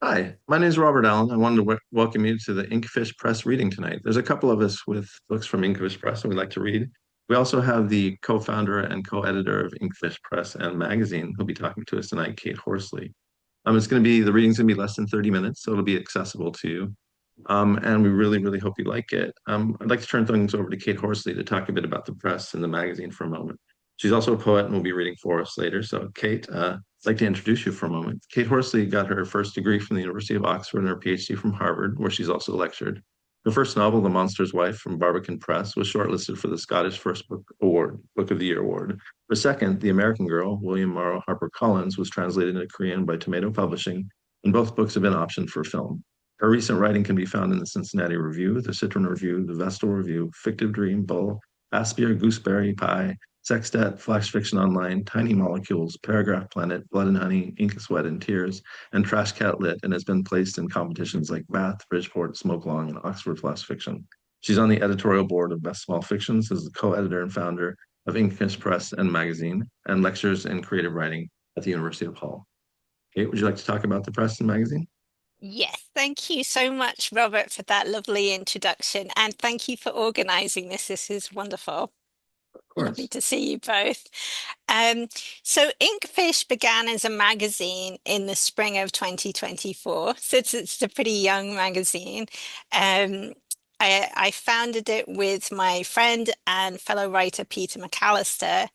Hi, my name is Robert Allen. I wanted to welcome you to the Inkfish Press reading tonight. There's a couple of us with books from Inkfish Press and we like to read. We also have the co-founder and co-editor of Inkfish Press and magazine who'll be talking to us tonight, Kate Horsley. The reading's going to be less than 30 minutes, so it'll be accessible to you. And we really, really hope you like it. I'd like to turn things over to Kate Horsley to talk a bit about the press and the magazine for a moment. She's also a poet and will be reading for us later. So, Kate, I'd like to introduce you for a moment. Kate Horsley got her first degree from the University of Oxford and her PhD from Harvard, where she's also lectured. Her first novel, The Monster's Wife, from Barbican Press, was shortlisted for the Scottish First Book Award, Book of the Year Award. Her second, The American Girl, William Morrow Harper Collins, was translated into Korean by Tomato Publishing, and both books have been optioned for film. Her recent writing can be found in the Cincinnati Review, the Citron Review, the Vestal Review, Fictive Dream, Bull, Aspia, Gooseberry Pie, Sextet, Flash Fiction Online, Tiny Molecules, Paragraph Planet, Blood and Honey, Ink, Sweat, and Tears, and Trash Cat Lit, and has been placed in competitions like Bath, Bridgeport, Smoke Long, and Oxford Flash Fiction. She's on the editorial board of Best Small Fictions, is the co-editor and founder of Inkfish Press and Magazine, and lectures in creative writing at the University of Hull. Kate, would you like to talk about the press and magazine? Yes, thank you so much, Robert, for that lovely introduction. And thank you for organizing this. This is wonderful. Of Lovely course. to see you both. Um, so Inkfish began as a magazine in the spring of 2024. So it's a pretty young magazine. Um, I founded it with my friend and fellow writer Peter McAllister.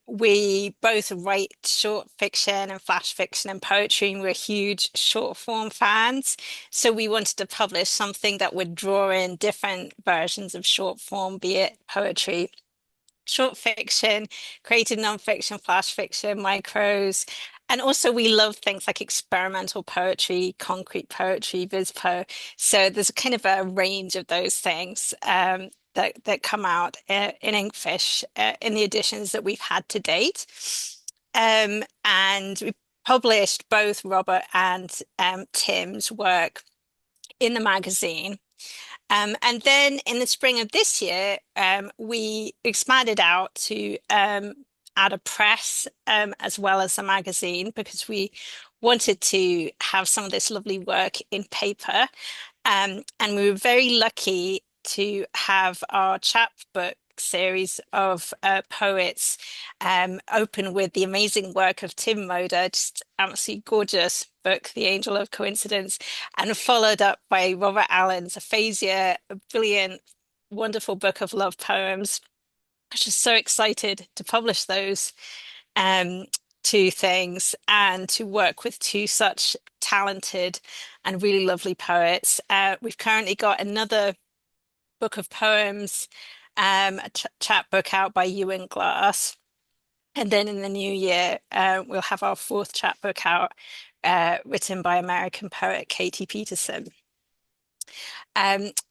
We both write short fiction and flash fiction and poetry, and we're huge short form fans. So we wanted to publish something that would draw in different versions of short form, be it poetry, short fiction, creative nonfiction, flash fiction, micros. And also we love things like experimental poetry, concrete poetry, vispo. So there's kind of a range of those things that come out in Inkfish in the editions that we've had to date. And we published both Robert and Tim's work in the magazine. And then in the spring of this year, we expanded out to add a press as well as a magazine because we wanted to have some of this lovely work in paper. And we were very lucky to have our chapbook series of poets open with the amazing work of Tim Moder, just absolutely gorgeous book, The Angel of Coincidence, and followed up by Robert Allen's Aphasia, a brilliant, wonderful book of love poems. I was just so excited to publish those um, two things and to work with two such talented and really lovely poets. We've currently got another book of poems, a ch chapbook out by Ewan Glass. And then in the new year, we'll have our fourth chapbook out, written by American poet Katie Peterson.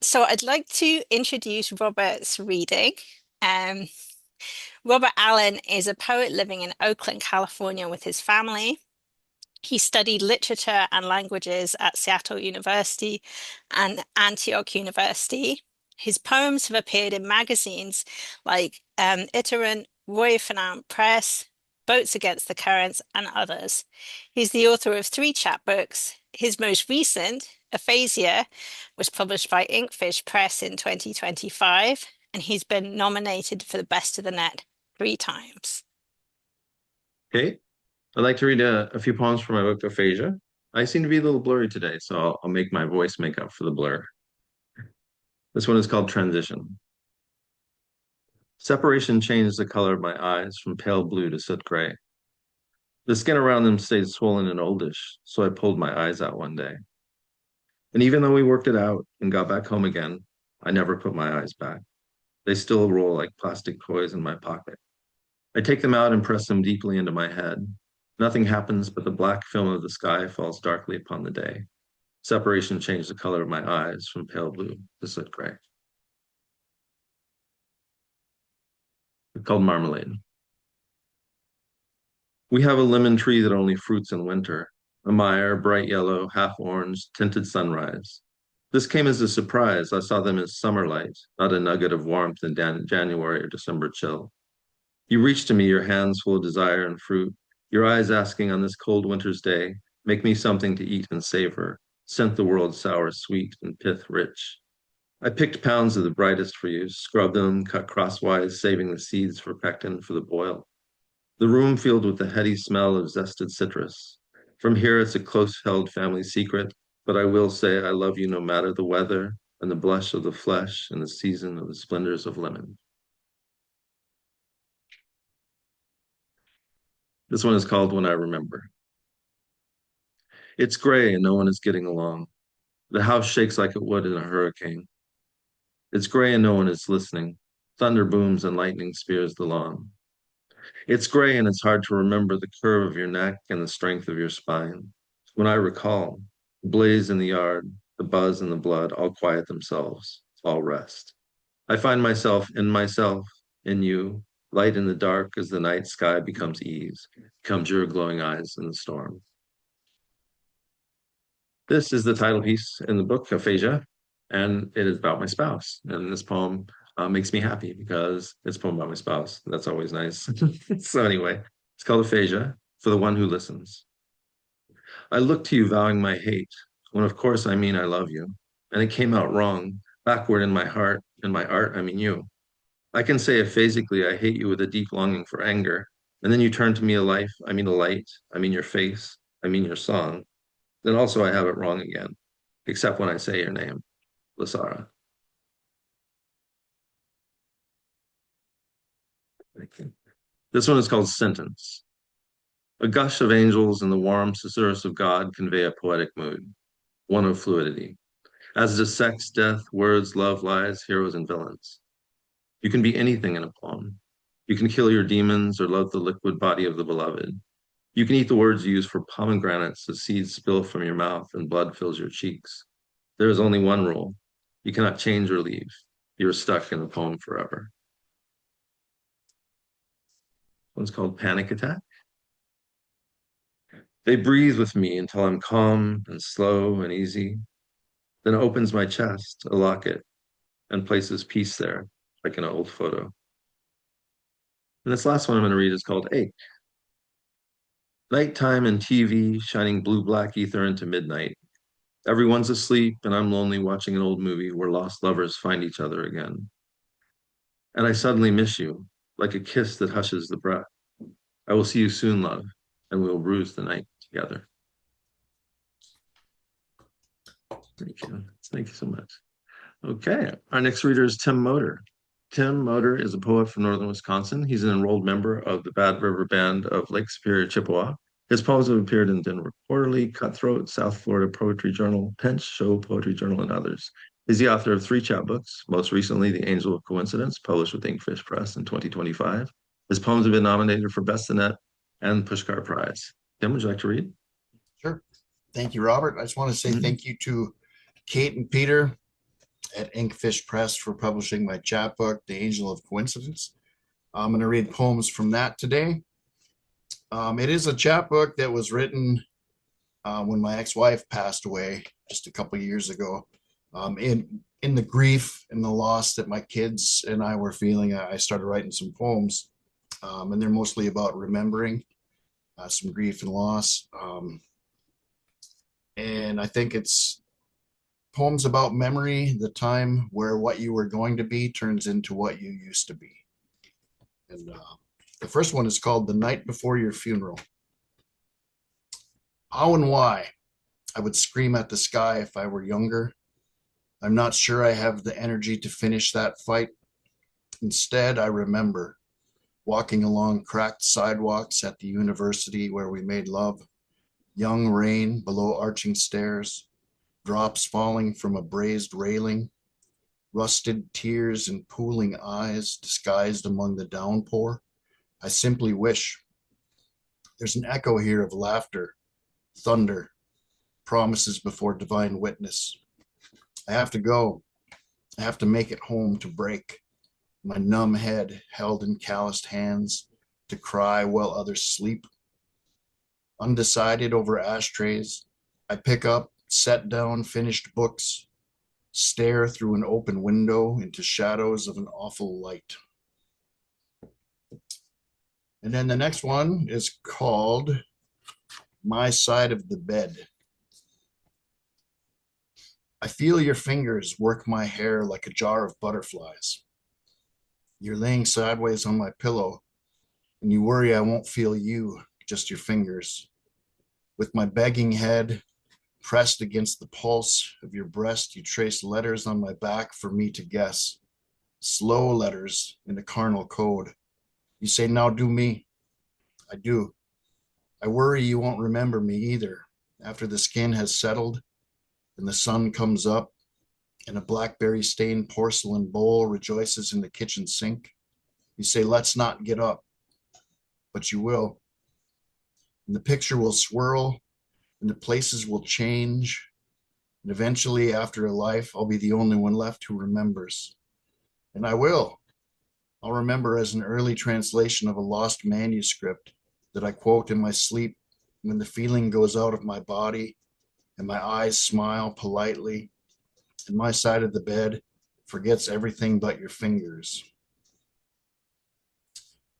So I'd like to introduce Robert's reading. Um, Robert Allen is a poet living in Oakland, California with his family. He studied literature and languages at Seattle University and Antioch University. His poems have appeared in magazines like Iterant, Roy Ferdinand Press, Boats Against the Currents, and others. He's the author of three chapbooks. His most recent, Aphasia, was published by Inkfish Press in 2025, and he's been nominated for the Best of the Net three times. Kate? I'd like to read a few poems from my book, Aphasia. I seem to be a little blurry today, so I'll make my voice make up for the blur. This one is called Transition. Separation changed the color of my eyes from pale blue to soot gray. The skin around them stayed swollen and oldish, so I pulled my eyes out one day. And even though we worked it out and got back home again, I never put my eyes back. They still roll like plastic toys in my pocket. I take them out and press them deeply into my head. Nothing happens, but the black film of the sky falls darkly upon the day. Separation changed the color of my eyes from pale blue to soot gray. It's called Marmalade. We have a lemon tree that only fruits in winter, a Meyer, bright yellow, half orange, tinted sunrise. This came as a surprise. I saw them as summer light, not a nugget of warmth in January or December chill. You reached to me, your hands full of desire and fruit, your eyes asking on this cold winter's day, Make me something to eat and savor, scent the world sour, sweet, and pith rich. I picked pounds of the brightest for you, scrubbed them, cut crosswise, saving the seeds for pectin for the boil. The room filled with the heady smell of zested citrus. From here, it's a close-held family secret, but I will say I love you no matter the weather and the blush of the flesh and the season of the splendors of lemon. This one is called When I Remember. It's gray and no one is getting along. The house shakes like it would in a hurricane. It's gray and no one is listening. Thunder booms and lightning spears the lawn. It's gray and it's hard to remember the curve of your neck and the strength of your spine. When I recall, the blaze in the yard, the buzz and the blood all quiet themselves, all rest. I find myself, in you, light in the dark as the night sky becomes ease, becomes your glowing eyes in the storm. This is the title piece in the book, Aphasia, and it is about my spouse. And this poem makes me happy because it's a poem about my spouse. That's always nice. So anyway, it's called Aphasia for the one who listens. I look to you vowing my hate, when of course I mean I love you. And it came out wrong, backward in my heart, in my art, I mean you. I can say aphasically I hate you with a deep longing for anger. And then you turn to me a life, I mean a light, I mean your face, I mean your song. Then also I have it wrong again, except when I say your name, Lasara. Thank you. This one is called Sentence. A gush of angels and the warm susurrus of God convey a poetic mood, one of fluidity. As to sex, death, words, love, lies, heroes, and villains. You can be anything in a poem. You can kill your demons or love the liquid body of the beloved. You can eat the words you use for pomegranates as seeds spill from your mouth and blood fills your cheeks. There is only one rule. You cannot change or leave. You are stuck in the poem forever. One's called Panic Attack. They breathe with me until I'm calm and slow and easy, then opens my chest, a locket, and places peace there, like an old photo. And this last one I'm going to read is called Ache. Nighttime and TV shining blue-black ether into midnight. Everyone's asleep, and I'm lonely watching an old movie where lost lovers find each other again. And I suddenly miss you, like a kiss that hushes the breath. I will see you soon, love, and we will bruise the night together. Thank you. Thank you so much. Okay, our next reader is Tim Motor. Tim Motor is a poet from northern Wisconsin. He's an enrolled member of the Bad River Band of Lake Superior, Chippewa. His poems have appeared in Denver Quarterly, Cutthroat, South Florida Poetry Journal, Pinch, Show Poetry Journal, and others. He's the author of 3 chapbooks, most recently The Angel of Coincidence, published with Inkfish Press in 2025. His poems have been nominated for Best Sonnet and Pushcart Prize. Tim, would you like to read? Sure. Thank you, Robert. I just want to say thank you to Kate and Peter at Inkfish Press for publishing my chapbook, The Angel of Coincidence. I'm going to read poems from that today. It is a chapbook that was written when my ex-wife passed away just a couple years ago. In the grief and the loss that my kids and I were feeling, I started writing some poems, and they're mostly about remembering some grief and loss. And I think it's poems about memory, the time where what you were going to be turns into what you used to be. And the first one is called The Night Before Your Funeral. How and why I would scream at the sky if I were younger. I'm not sure I have the energy to finish that fight. Instead, I remember walking along cracked sidewalks at the university where we made love, young rain below arching stairs, drops falling from a brazed railing, rusted tears and pooling eyes disguised among the downpour. I simply wish. There's an echo here of laughter, thunder, promises before divine witness. I have to go. I have to make it home to break. My numb head held in calloused hands to cry while others sleep. Undecided over ashtrays, I pick up, set down finished books, stare through an open window into shadows of an awful light. And then the next one is called my side of the bed. I feel your fingers work my hair like a jar of butterflies. You're laying sideways on my pillow, and you worry I won't feel you, just your fingers. With my begging head pressed against the pulse of your breast, you trace letters on my back for me to guess. Slow letters in a carnal code. You say, now do me. I do. I worry you won't remember me either. After the skin has settled and the sun comes up and a blackberry stained porcelain bowl rejoices in the kitchen sink, you say, let's not get up. But you will. And the picture will swirl and the places will change. And eventually, after a life, I'll be the only one left who remembers. And I will. I'll remember as an early translation of a lost manuscript that I quote in my sleep when the feeling goes out of my body and my eyes smile politely and my side of the bed forgets everything but your fingers.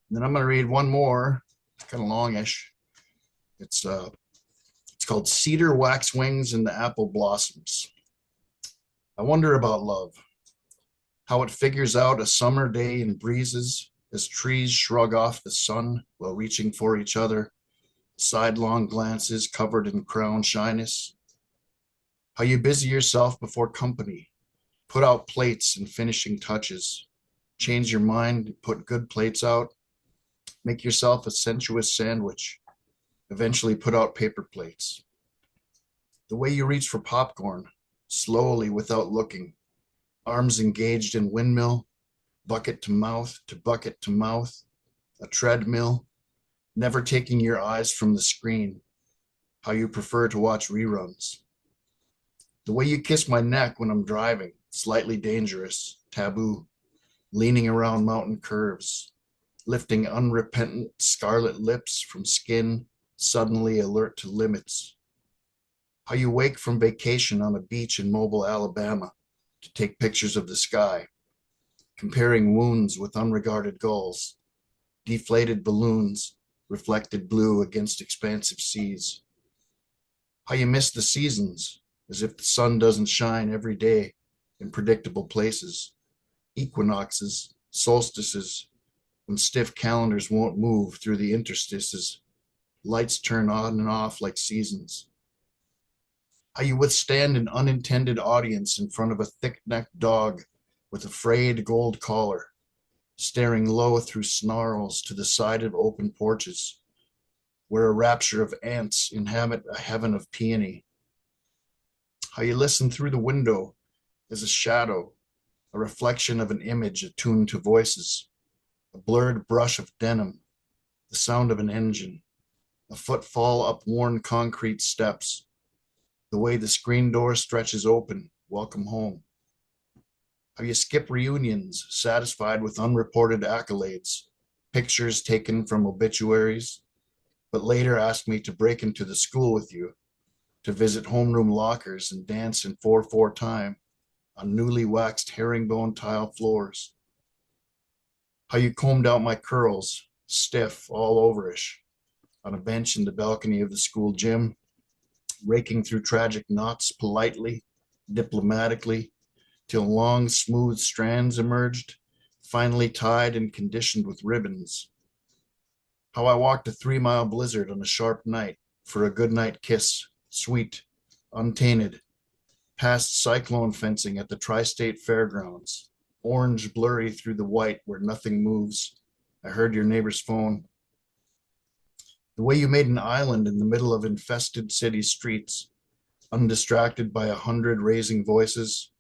And then I'm going to read one more, kind of longish. It's called Cedar Waxwings and the Apple Blossoms. I wonder about love, how it figures out a summer day in breezes as trees shrug off the sun while reaching for each other, sidelong glances covered in crown shyness. How you busy yourself before company, put out plates and finishing touches, change your mind, put good plates out, make yourself a sensuous sandwich, eventually put out paper plates. The way you reach for popcorn, slowly without looking, arms engaged in windmill, bucket to mouth to bucket to mouth, a treadmill, never taking your eyes from the screen, how you prefer to watch reruns. The way you kiss my neck when I'm driving, slightly dangerous, taboo, leaning around mountain curves, lifting unrepentant scarlet lips from skin suddenly alert to limits. How you wake from vacation on a beach in Mobile, Alabama to take pictures of the sky, comparing wounds with unregarded gulls, deflated balloons, reflected blue against expansive seas. How you miss the seasons as if the sun doesn't shine every day in predictable places, equinoxes, solstices, when stiff calendars won't move through the interstices, lights turn on and off like seasons. How you withstand an unintended audience in front of a thick-necked dog with a frayed gold collar, staring low through snarls to the side of open porches, where a rapture of ants inhabit a heaven of peony. How you listen through the window as a shadow, a reflection of an image attuned to voices, a blurred brush of denim, the sound of an engine, a footfall up worn concrete steps, the way the screen door stretches open, welcome home. How you skip reunions, satisfied with unreported accolades, pictures taken from obituaries, but later ask me to break into the school with you, to visit homeroom lockers and dance in 4/4 time on newly waxed herringbone tile floors. How you combed out my curls, stiff, all overish, on a bench in the balcony of the school gym, raking through tragic knots politely, diplomatically, till long, smooth strands emerged, finally tied and conditioned with ribbons. How I walked a 3-mile blizzard on a sharp night for a goodnight kiss, sweet, untainted, past cyclone fencing at the Tri-State Fairgrounds, orange blurry through the white where nothing moves. I heard your neighbor's phone. The way you made an island in the middle of infested city streets, undistracted by 100 raising voices,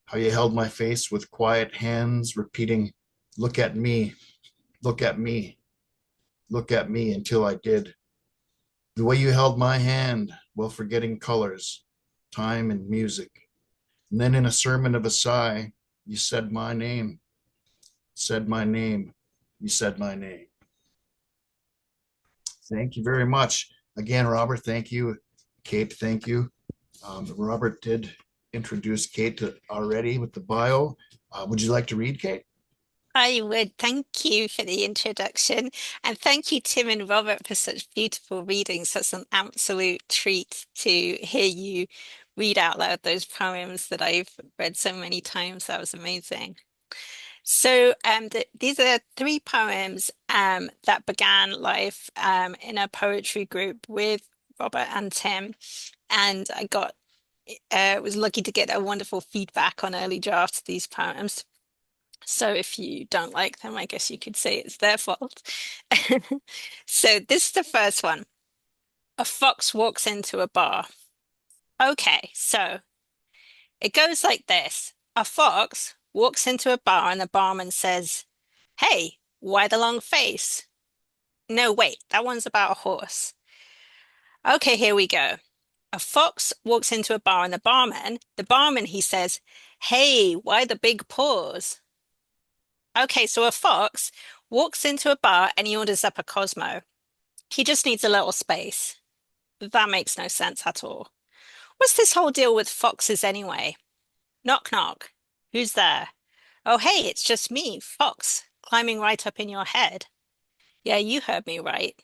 how you held my face with quiet hands, repeating, look at me, look at me, look at me, until I did. The way you held my hand while forgetting colors, time and music. And then in a sermon of a sigh, you said my name, said my name, you said my name. Thank you very much. Again, Robert, thank you. Kate, thank you. Robert did introduce Kate already with the bio. Would you like to read, Kate? I would thank you for the introduction, and thank you, Tim and Robert, for such beautiful readings. That's an absolute treat to hear you read out loud those poems that I've read so many times. That was amazing. So, these are three poems that began life in a poetry group with Robert and Tim, and I got was lucky to get a wonderful feedback on early drafts of these poems. So if you don't like them, I guess you could say it's their fault. So this is the first one. A fox walks into a bar. Okay, so it goes like this. A fox walks into a bar and the barman says, "Hey, why the long face?" No, wait, that one's about a horse. Okay, here we go. A fox walks into a bar and the barman, he says, "Hey, why the big paws?" Okay, so a fox walks into a bar and he orders up a Cosmo. He just needs a little space. That makes no sense at all. What's this whole deal with foxes anyway? Knock, knock. Who's there? Oh, hey, it's just me, Fox, climbing right up in your head. Yeah, you heard me right.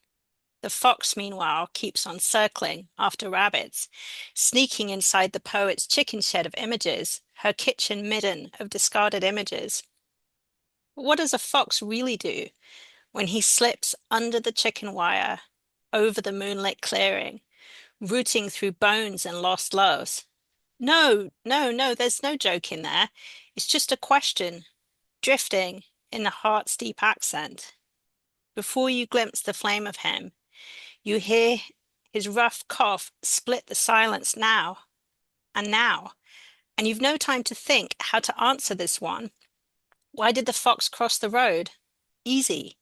The fox, meanwhile, keeps on circling after rabbits, sneaking inside the poet's chicken shed of images, her kitchen midden of discarded images. But what does a fox really do when he slips under the chicken wire, over the moonlit clearing, rooting through bones and lost loves? No, no, no, there's no joke in there. It's just a question, drifting in the heart's deep accent. Before you glimpse the flame of him, you hear his rough cough split the silence now and now, and you've no time to think how to answer this one. Why did the fox cross the road? Easy.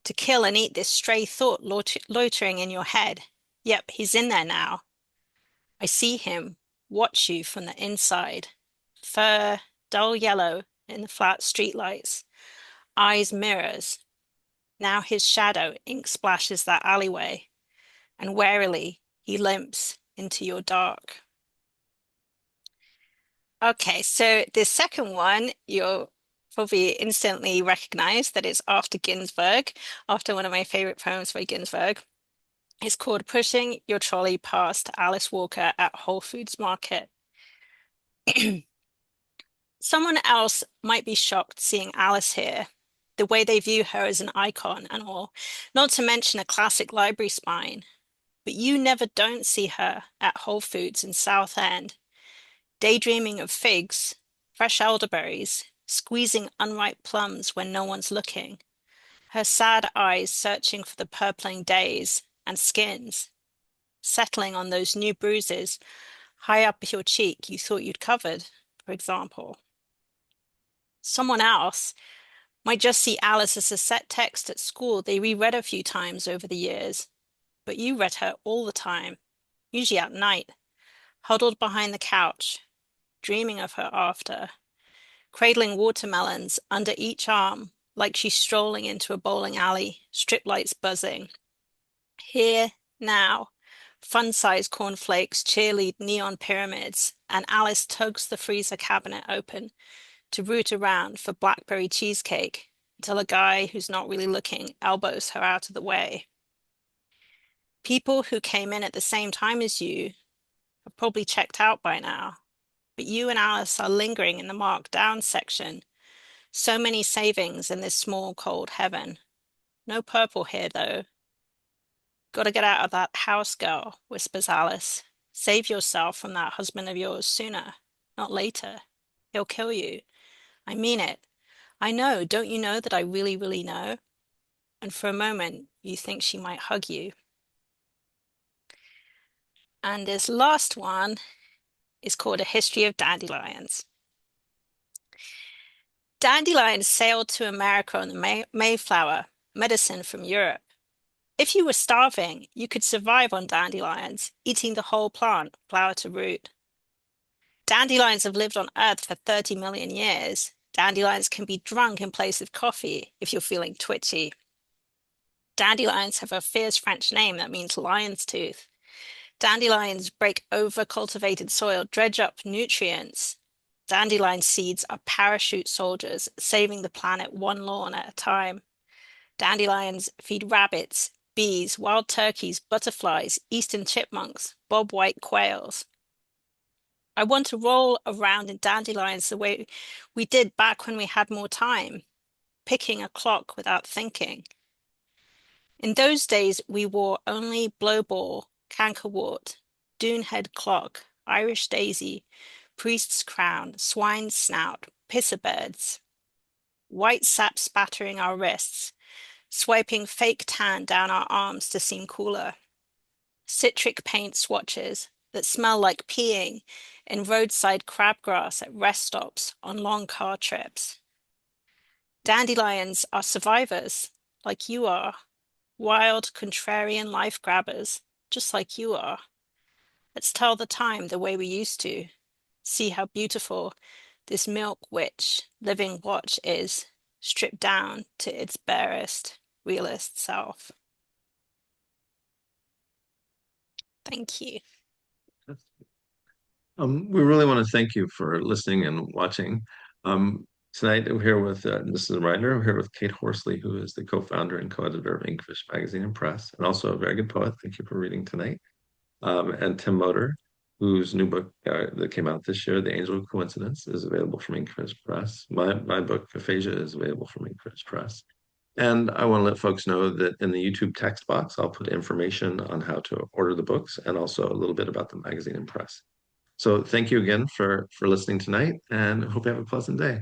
To kill and eat this stray thought loitering in your head. Yep, he's in there now. I see him watch you from the inside. Fur, dull yellow in the flat streetlights. Eyes mirrors. Now his shadow ink splashes that alleyway, and warily he limps into your dark. Okay, so the second one, you'll probably instantly recognize that it's after Ginsberg, after one of my favorite poems by Ginsberg. It's called Pushing Your Trolley Past Alice Walker at Whole Foods Market. Someone else might be shocked seeing Alice here, the way they view her as an icon and all, not to mention a classic library spine. But you never don't see her at Whole Foods in Southend, daydreaming of figs, fresh elderberries, squeezing unripe plums when no one's looking, her sad eyes searching for the purpling days and skins, settling on those new bruises high up your cheek you thought you'd covered, for example. Someone else might just see Alice as a set text at school they reread a few times over the years, but you read her all the time, usually at night, huddled behind the couch, dreaming of her after, cradling watermelons under each arm like she's strolling into a bowling alley, strip lights buzzing. Here, now, fun-sized cornflakes cheerlead neon pyramids, and Alice tugs the freezer cabinet open to root around for blackberry cheesecake until a guy who's not really looking elbows her out of the way. People who came in at the same time as you have probably checked out by now, but you and Alice are lingering in the marked down section. So many savings in this small, cold heaven. No purple here, though. Gotta get out of that house, girl, whispers Alice. Save yourself from that husband of yours sooner, not later. He'll kill you. I mean it. I know, don't you know that I really, really know? And for a moment, you think she might hug you. And this last one is called A History of Dandelions. Dandelions sailed to America on the Mayflower, medicine from Europe. If you were starving, you could survive on dandelions, eating the whole plant, flower to root. Dandelions have lived on Earth for 30 million years. Dandelions can be drunk in place of coffee if you're feeling twitchy. Dandelions have a fierce French name that means lion's tooth. Dandelions break over cultivated soil, dredge up nutrients, Dandelion seeds are parachute soldiers, saving the planet one lawn at a time. Dandelions feed rabbits, bees, wild turkeys, butterflies, eastern chipmunks, bobwhite quails. I want to roll around in dandelions the way we did back when we had more time, picking a clock without thinking. In those days, we wore only blowball, cankerwort, doonhead clock, Irish daisy, priest's crown, swine's snout, pisser birds, white sap spattering our wrists, swiping fake tan down our arms to seem cooler, citric paint swatches that smell like peeing in roadside crabgrass at rest stops on long car trips. Dandelions are survivors, like you are, wild, contrarian life grabbers, just like you are. Let's tell the time the way we used to. See how beautiful this milk witch living watch is, stripped down to its barest, realest self. Thank you. We really want to thank you for listening and watching. Tonight we're here with, this is a reminder, we're here with Kate Horsley, who is the co-founder and co-editor of Inkfish Magazine and Press, and also a very good poet. Thank you for reading tonight. And Tim Motor, whose new book that came out this year, The Angel of Coincidence, is available from Inkfish Press. My book, Aphasia, is available from Inkfish Press. And I want to let folks know that in the YouTube text box, I'll put information on how to order the books and also a little bit about the magazine and press. So thank you again for listening tonight, and hope you have a pleasant day.